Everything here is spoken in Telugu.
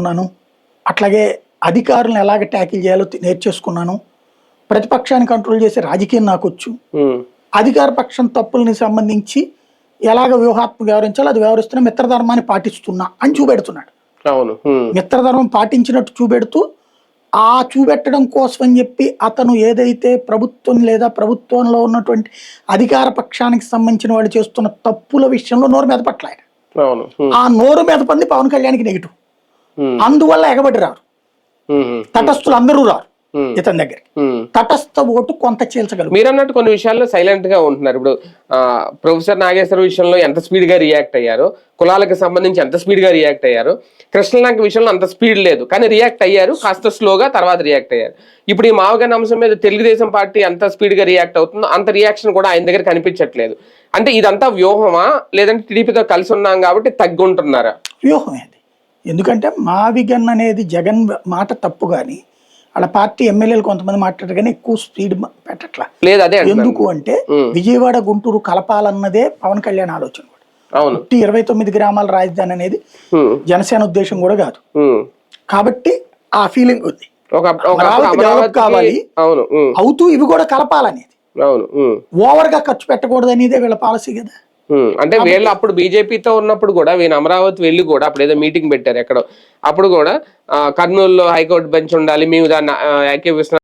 ఉన్నాను. అట్లాగే అధికారులను ఎలాగ ట్యాకిల్ చేయాలో నేర్చేసుకున్నాను. ప్రతిపక్షాన్ని కంట్రోల్ చేసే రాజకీయం నాకొచ్చు. అధికార పక్షం తప్పుల్ని సంబంధించి ఎలాగ వ్యూహాత్మక వ్యవహరించాలో అది వ్యవహరిస్తున్నా, మిత్రధర్మాన్ని పాటిస్తున్నా అని చూపెడుతున్నాడు. మిత్రధర్మం పాటించినట్టు చూపెడుతూ ఆ చూపెట్టడం కోసం అని చెప్పి అతను ఏదైతే ప్రభుత్వం లేదా ప్రభుత్వంలో ఉన్నటువంటి అధికార పక్షానికి సంబంధించిన వాళ్ళు చేస్తున్న తప్పుల విషయంలో నోరు మీద పట్ల ఆయన ఆ నోరు మీద పంది పవన్ కళ్యాణ్కి నెగిటివ్. అందువల్ల ఎగబడి రారు, తటస్థులు అందరూ రారు ఇతని దగ్గర. తటస్థ ఓటు కొంత చీల్చగలరు. మీరు అన్నట్టు కొన్ని విషయాల్లో సైలెంట్ గా ఉంటున్నారు. ఇప్పుడు ప్రొఫెసర్ నాగేశ్వర విషయంలో ఎంత స్పీడ్ గా రియాక్ట్ అయ్యారో, కులాలకు సంబంధించి ఎంత స్పీడ్ గా రియాక్ట్ అయ్యారో, కృష్ణలంక విషయంలో అంత స్పీడ్ లేదు కానీ రియాక్ట్ అయ్యారు, కాస్త స్లోగా తర్వాత రియాక్ట్ అయ్యారు. ఇప్పుడు ఈ మావగారి అంశం మీద తెలుగుదేశం పార్టీ ఎంత స్పీడ్ గా రియాక్ట్ అవుతుందో అంత రియాక్షన్ కూడా ఆయన దగ్గర కనిపించట్లేదు. అంటే ఇదంతా వ్యూహమా, లేదంటే టీడీపీతో కలిసి ఉన్నాం కాబట్టి తగ్గుంటున్నారా? వ్యూహమే అది. ఎందుకంటే మావిగన్ అనేది జగన్ మాట తప్పు కానీ అలా పార్టీ ఎమ్మెల్యేలు కొంతమంది మాట్లాడారు కానీ ఎక్కువ స్పీడ్ పెట్టట్లా లేదు. అదే ఎందుకు అంటే విజయవాడ గుంటూరు కలపాలన్నదే పవన్ కళ్యాణ్ ఆలోచన. 29 గ్రామాల రాజధాని అనేది జనసేన ఉద్దేశం కూడా కాదు. కాబట్టి ఆ ఫీలింగ్ ఉంది, డెవలప్ కావాలి అవుతూ ఇవి కూడా కలపాలనేది. ఓవర్ గా ఖర్చు పెట్టకూడదు అనేదే వీళ్ళ పాలసీ కదా. అంటే వీళ్ళు అప్పుడు బీజేపీతో ఉన్నప్పుడు కూడా వీళ్ళు అమరావతి వెళ్ళి కూడా అప్పుడు ఏదో మీటింగ్ పెట్టారు ఎక్కడో, అప్పుడు కూడా కర్నూలులో హైకోర్టు బెంచ్ ఉండాలి, మేము దాన్ని ఏకీవిస్తున్నాం